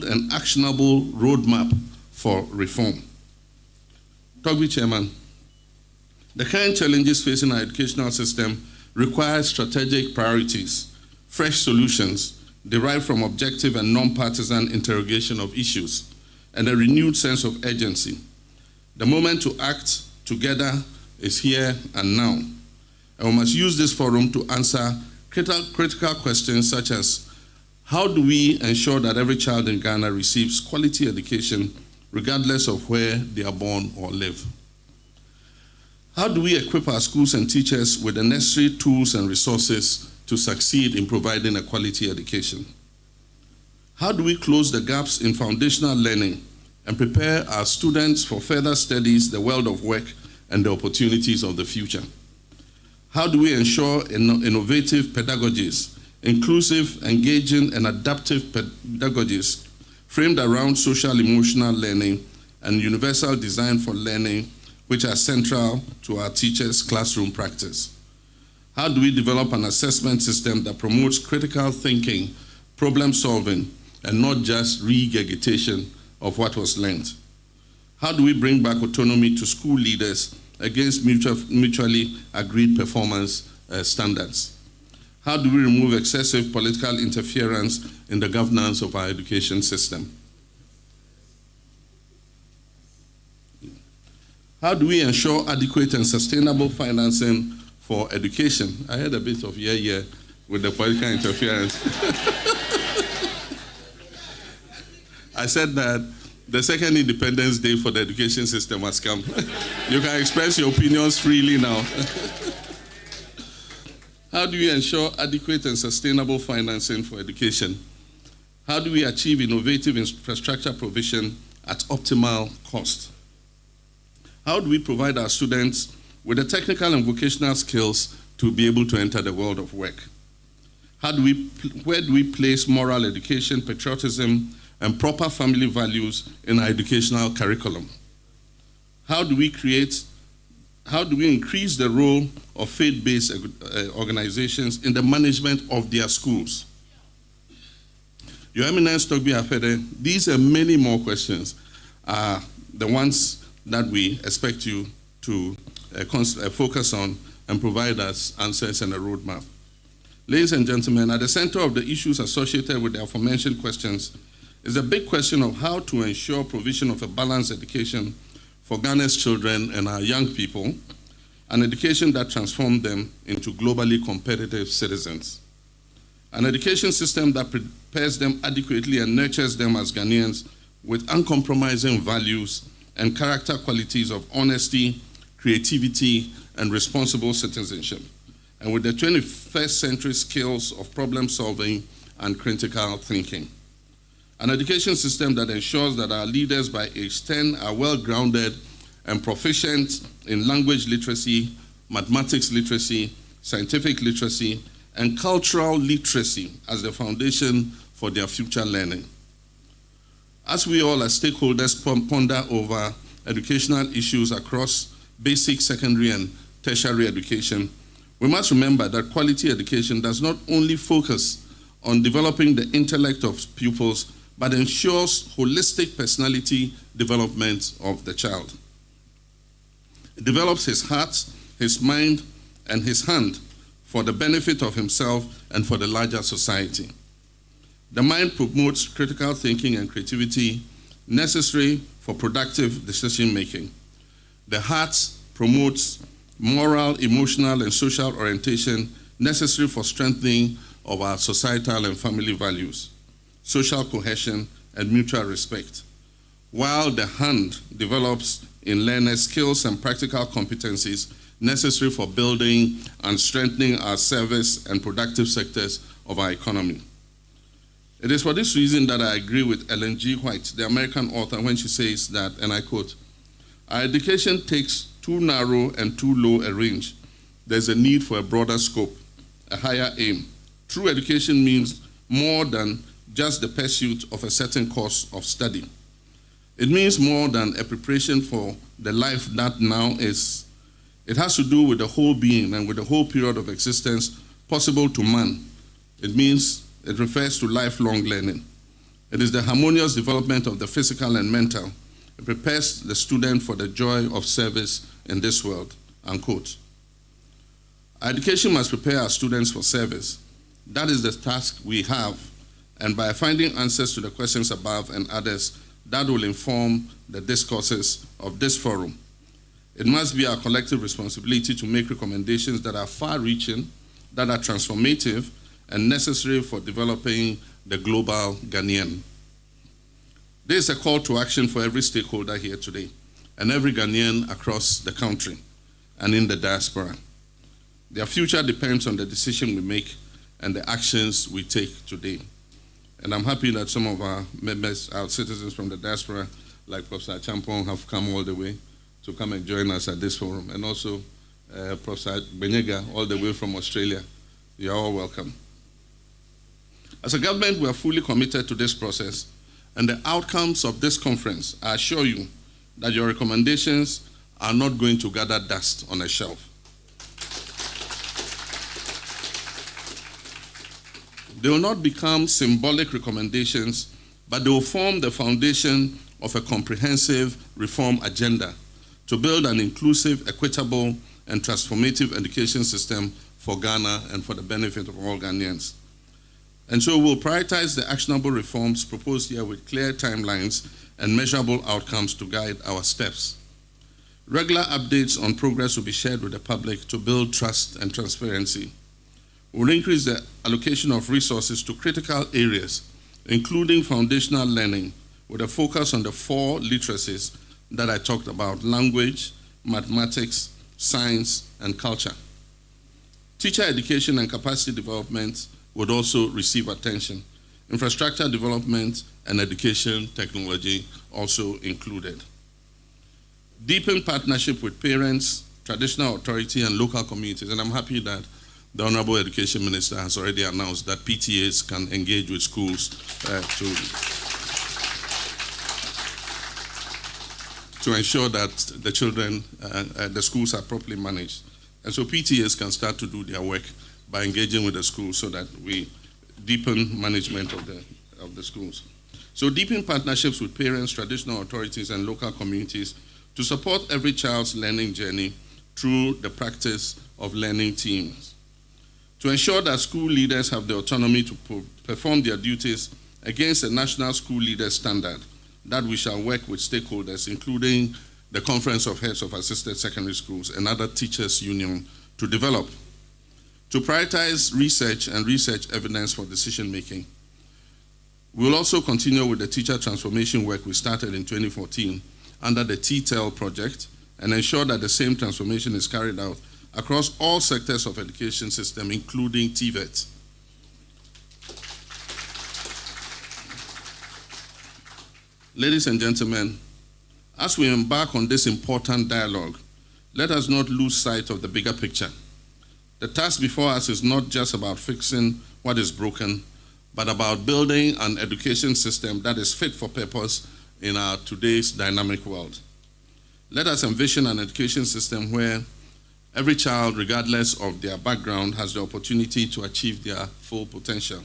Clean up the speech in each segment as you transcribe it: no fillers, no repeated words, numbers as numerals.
an actionable roadmap for reform. Togbi Chairman, the current challenges facing our educational system require strategic priorities, fresh solutions derived from objective and non-partisan interrogation of issues, and a renewed sense of urgency. The moment to act together is here and now, and we must use this forum to answer critical questions such as, how do we ensure that every child in Ghana receives quality education regardless of where they are born or live? How do we equip our schools and teachers with the necessary tools and resources to succeed in providing a quality education? How do we close the gaps in foundational learning and prepare our students for further studies, the world of work, and the opportunities of the future? How do we ensure innovative pedagogies, inclusive, engaging, and adaptive pedagogies framed around social emotional learning and universal design for learning, which are central to our teachers' classroom practice? How do we develop an assessment system that promotes critical thinking, problem solving, and not just regurgitation of what was learned? How do we bring back autonomy to school leaders against mutually agreed performance standards? How do we remove excessive political interference in the governance of our education system? How do we ensure adequate and sustainable financing for education? I had a bit of yeah with the political interference. I said that the second Independence Day for the education system has come. You can express your opinions freely now. How do we ensure adequate and sustainable financing for education? How do we achieve innovative infrastructure provision at optimal cost? How do we provide our students with the technical and vocational skills to be able to enter the world of work? Where do we place moral education, patriotism, and proper family values in our educational curriculum? How do we increase the role of faith-based organizations in the management of their schools? Your Eminence, Togbi Afede, these and many more questions are the ones that we expect you to focus on and provide us answers and a roadmap. Ladies and gentlemen, at the center of the issues associated with the aforementioned questions is a big question of how to ensure provision of a balanced education for Ghana's children and our young people, an education that transforms them into globally competitive citizens, an education system that prepares them adequately and nurtures them as Ghanaians with uncompromising values and character qualities of honesty, creativity, and responsible citizenship, and with the 21st century skills of problem solving and critical thinking. An education system that ensures that our leaders by age 10 are well-grounded and proficient in language literacy, mathematics literacy, scientific literacy, and cultural literacy as the foundation for their future learning. As we all as stakeholders ponder over educational issues across basic, secondary, and tertiary education, we must remember that quality education does not only focus on developing the intellect of pupils, but ensures holistic personality development of the child. It develops his heart, his mind, and his hand for the benefit of himself and for the larger society. The mind promotes critical thinking and creativity necessary for productive decision-making. The heart promotes moral, emotional, and social orientation necessary for strengthening of our societal and family values, social cohesion, and mutual respect, while the hand develops in learners skills and practical competencies necessary for building and strengthening our service and productive sectors of our economy. It is for this reason that I agree with Ellen G. White, the American author, when she says that, and I quote, "Our education takes too narrow and too low a range. There's a need for a broader scope, a higher aim. True education means more than just the pursuit of a certain course of study. It means more than a preparation for the life that now is. It has to do with the whole being and with the whole period of existence possible to man. It refers to lifelong learning. It is the harmonious development of the physical and mental. It prepares the student for the joy of service in this world, unquote. Our education must prepare our students for service. That is the task we have, and by finding answers to the questions above and others, that will inform the discourses of this forum. It must be our collective responsibility to make recommendations that are far-reaching, that are transformative, and necessary for developing the global Ghanaian. There is a call to action for every stakeholder here today, and every Ghanaian across the country and in the diaspora. Their future depends on the decision we make and the actions we take today. And I'm happy that some of our members, our citizens from the diaspora, like Professor Champon, have come all the way to come and join us at this forum. And also Professor Benyega, all the way from Australia. You are all welcome. As a government, we are fully committed to this process, and the outcomes of this conference, I assure you that your recommendations are not going to gather dust on a shelf. They will not become symbolic recommendations, but they will form the foundation of a comprehensive reform agenda to build an inclusive, equitable, and transformative education system for Ghana and for the benefit of all Ghanaians. And so we'll prioritize the actionable reforms proposed here with clear timelines and measurable outcomes to guide our steps. Regular updates on progress will be shared with the public to build trust and transparency. We'll increase the allocation of resources to critical areas, including foundational learning, with a focus on the 4 literacies that I talked about: language, mathematics, science, and culture. Teacher education and capacity development would also receive attention. Infrastructure development and education technology also included. Deepen partnership with parents, traditional authority, and local communities. And I'm happy that the Honorable Education Minister has already announced that PTAs can engage with schools to ensure that the children, the schools are properly managed. And so PTAs can start to do their work by engaging with the schools so that we deepen management of the schools. So deepen partnerships with parents, traditional authorities, and local communities to support every child's learning journey through the practice of learning teams. To ensure that school leaders have the autonomy to perform their duties against a national school leader standard, that we shall work with stakeholders, including the Conference of Heads of Assisted Secondary Schools and other teachers' union, to develop. To prioritize research and research evidence for decision-making. We will also continue with the teacher transformation work we started in 2014 under the TTEL project and ensure that the same transformation is carried out across all sectors of education system, including TVET. Ladies and gentlemen, as we embark on this important dialogue, let us not lose sight of the bigger picture. The task before us is not just about fixing what is broken, but about building an education system that is fit for purpose in our today's dynamic world. Let us envision an education system where every child, regardless of their background, has the opportunity to achieve their full potential.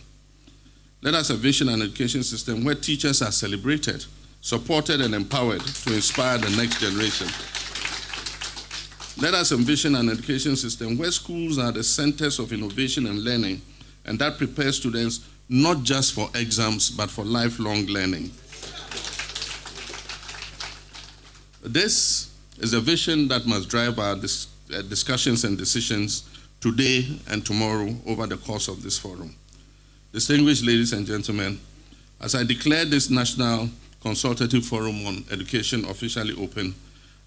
Let us envision an education system where teachers are celebrated, supported, and empowered to inspire the next generation. Let us envision an education system where schools are the centers of innovation and learning, and that prepares students not just for exams, but for lifelong learning. This is a vision that must drive our discussions and decisions today and tomorrow over the course of this forum. Distinguished ladies and gentlemen, as I declare this National Consultative Forum on Education officially open,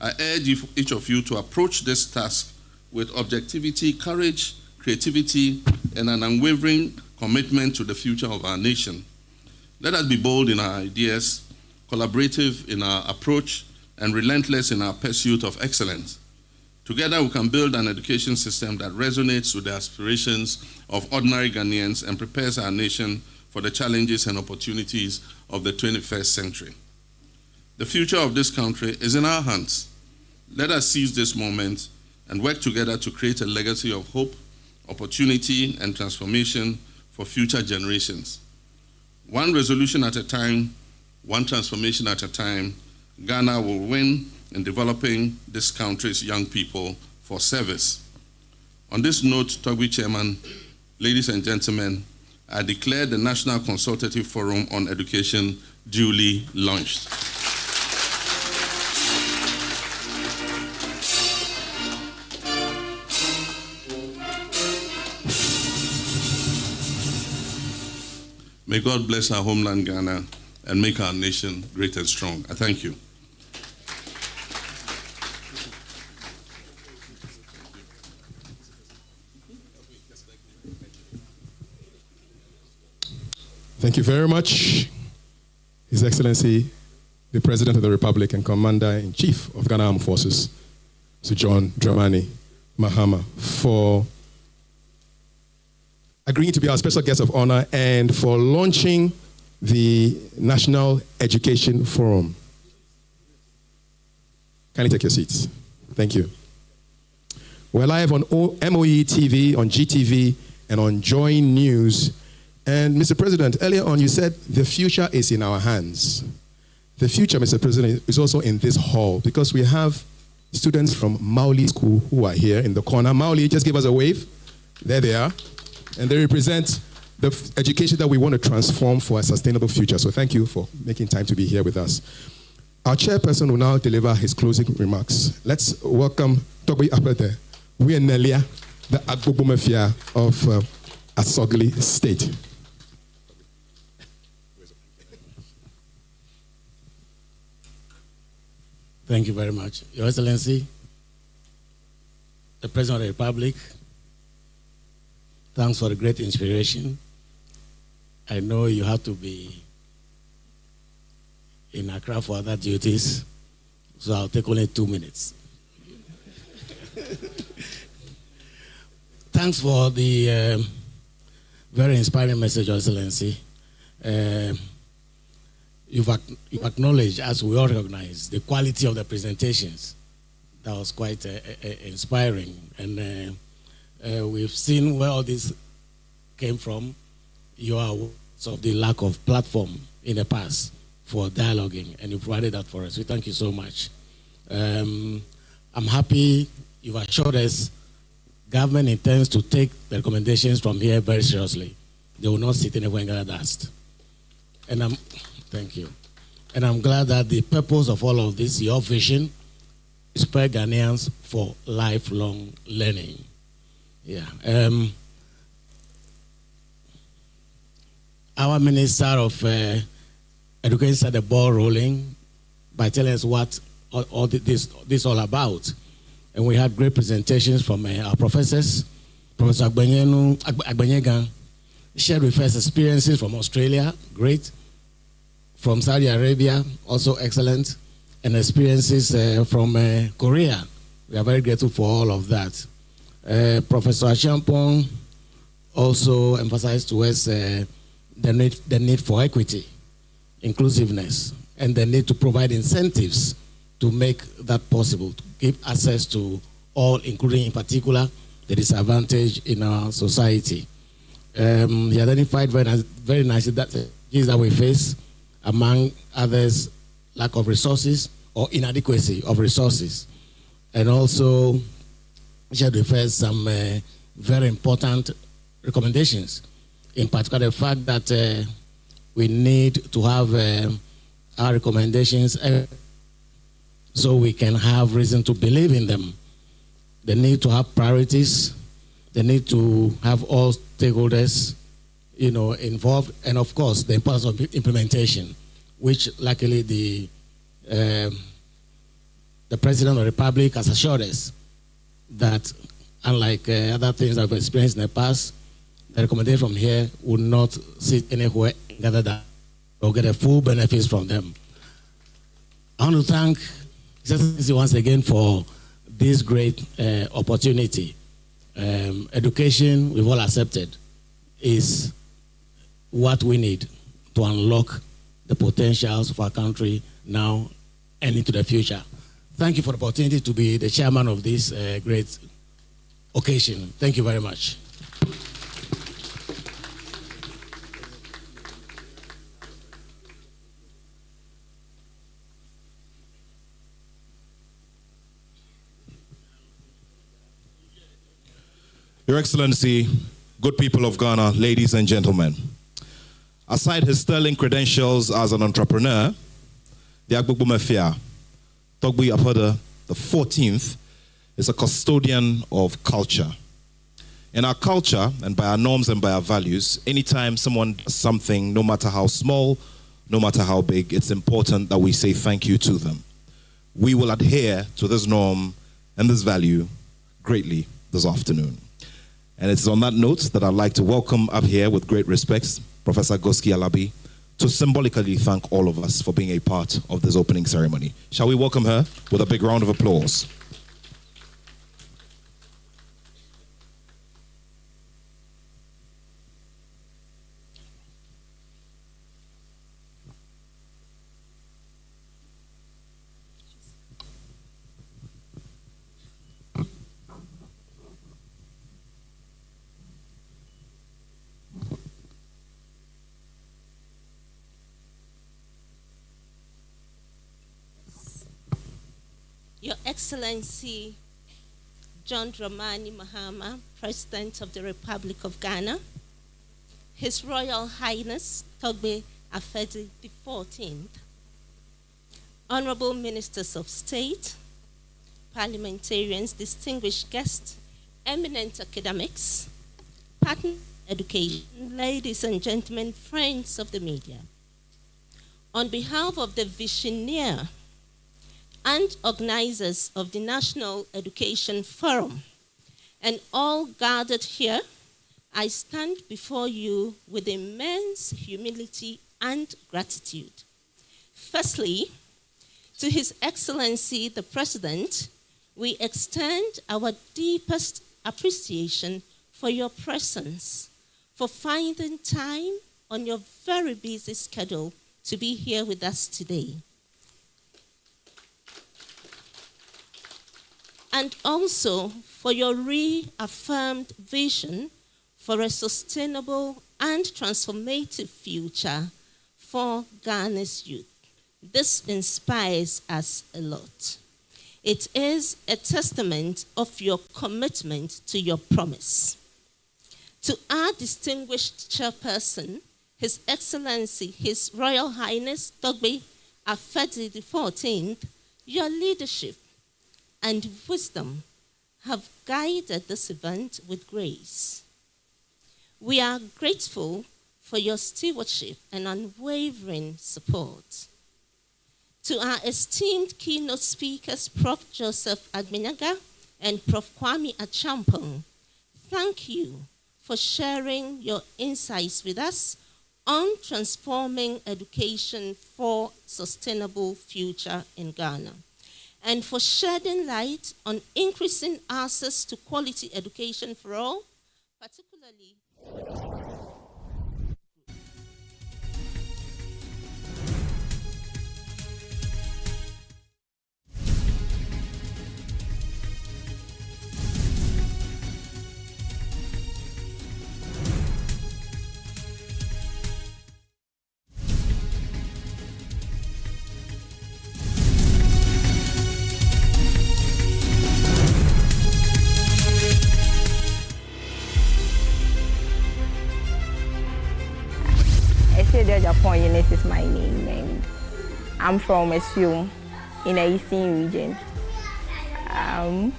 I urge each of you to approach this task with objectivity, courage, creativity, and an unwavering commitment to the future of our nation. Let us be bold in our ideas, collaborative in our approach, and relentless in our pursuit of excellence. Together, we can build an education system that resonates with the aspirations of ordinary Ghanaians and prepares our nation for the challenges and opportunities of the 21st century. The future of this country is in our hands. Let us seize this moment and work together to create a legacy of hope, opportunity, and transformation for future generations. One resolution at a time, one transformation at a time, Ghana will win in developing this country's young people for service. On this note, Togbi Chairman, ladies and gentlemen, I declare the National Consultative Forum on Education duly launched. May God bless our homeland, Ghana, and make our nation great and strong. I thank you. Thank you very much, His Excellency, the President of the Republic and Commander-in-Chief of Ghana Armed Forces, Sir John Dramani Mahama, for agreeing to be our special guest of honor and for launching the National Education Forum. Kindly take your seats. Thank you. We're live on MOE TV, on GTV, and on JoyNews. And Mr. President, earlier on you said the future is in our hands. The future, Mr. President, is also in this hall because we have students from Mauli School who are here in the corner. Mauli, just give us a wave. There they are. And they represent the education that we want to transform for a sustainable future. So thank you for making time to be here with us. Our chairperson will now deliver his closing remarks. Let's welcome Togbi Apete, Nelia, the Agbobo Mafia of Asogli State. Thank you very much. Your Excellency, the President of the Republic, thanks for the great inspiration. I know you have to be in Accra for other duties, so I'll take only 2 minutes. Thanks for the very inspiring message, Your Excellency. You've acknowledged, as we all recognize, the quality of the presentations. That was quite inspiring. And we've seen where all this came from. You are aware of the lack of platform in the past for dialoguing, and you provided that for us. We thank you so much. I'm happy you've assured us government intends to take the recommendations from here very seriously. They will not sit anywhere and gather dust. And thank you. And I'm glad that the purpose of all of this, your vision, is prepare Ghanaians for lifelong learning. Yeah. Our Minister of Education set the ball rolling by telling us what all this all about. And we had great presentations from our professors. Professor Agbanyegan shared with us experiences from Australia, great. From Saudi Arabia, also excellent. And experiences from Korea. We are very grateful for all of that. Professor Champong also emphasized to us the need for equity, inclusiveness, and the need to provide incentives to make that possible, to give access to all, including in particular the disadvantaged in our society. He identified very nicely that we face, among others, lack of resources or inadequacy of resources, and also shared with us some very important recommendations. In particular, the fact that we need to have our recommendations so we can have reason to believe in them. The need to have priorities, the need to have all stakeholders, involved, and of course, the importance of implementation, which luckily the President of the Republic has assured us that, unlike other things I've experienced in the past, the recommendation from here will not sit anywhere and gather that or get a full benefits from them. I want to thank His Excellency once again for this great opportunity. Education, we've all accepted, is what we need to unlock the potentials of our country now and into the future. Thank you for the opportunity to be the chairman of this great occasion. Thank you very much. Your Excellency, good people of Ghana, ladies and gentlemen. Aside his sterling credentials as an entrepreneur, the Agbogbo Mafia, Togbi Apada the 14th, is a custodian of culture. In our culture, and by our norms and by our values, anytime someone does something, no matter how small, no matter how big, it's important that we say thank you to them. We will adhere to this norm and this value greatly this afternoon. And it's on that note that I'd like to welcome up here with great respect Professor Goski Alabi to symbolically thank all of us for being a part of this opening ceremony. Shall we welcome her with a big round of applause? Your Excellency John Dramani Mahama, President of the Republic of Ghana, His Royal Highness Togbe Afedi the 14th, Honorable Ministers of State, parliamentarians, distinguished guests, eminent academics, partner education, ladies and gentlemen, friends of the media. On behalf of the visioneer and organizers of the National Education Forum, and all gathered here, I stand before you with immense humility and gratitude. Firstly, to His Excellency the President, we extend our deepest appreciation for your presence, for finding time on your very busy schedule to be here with us today. And also for your reaffirmed vision for a sustainable and transformative future for Ghana's youth. This inspires us a lot. It is a testament of your commitment to your promise. To our distinguished chairperson, His Excellency, His Royal Highness Togbe Afedi the 14th, your leadership and wisdom have guided this event with grace. We are grateful for your stewardship and unwavering support. To our esteemed keynote speakers, Prof. Joseph Agbenyaga and Prof. Kwame Achampong, thank you for sharing your insights with us on transforming education for sustainable future in Ghana, and for shedding light on increasing access to quality education for all, particularly Japan, Eunice is my name, and I'm from Esuum in the Eastern region. I'm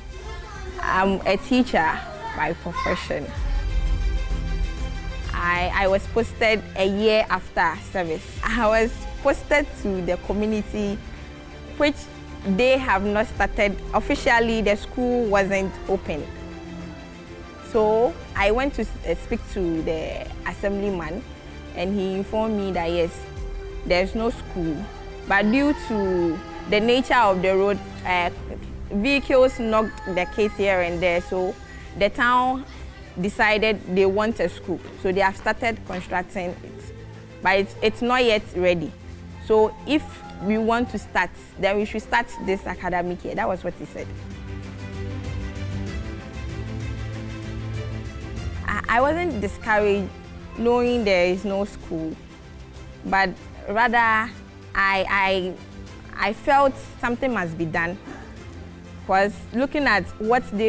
a teacher by profession. I was posted a year after service. I was posted to the community, which they have not started. Officially, the school wasn't open. So I went to speak to the assemblyman, and he informed me that yes, there's no school, but due to the nature of the road, vehicles knocked the case here and there, so the town decided they want a school. So they have started constructing it, but it's not yet ready. So if we want to start, then we should start this academic year. That was what he said. I wasn't discouraged knowing there is no school, but rather I felt something must be done, because looking at what they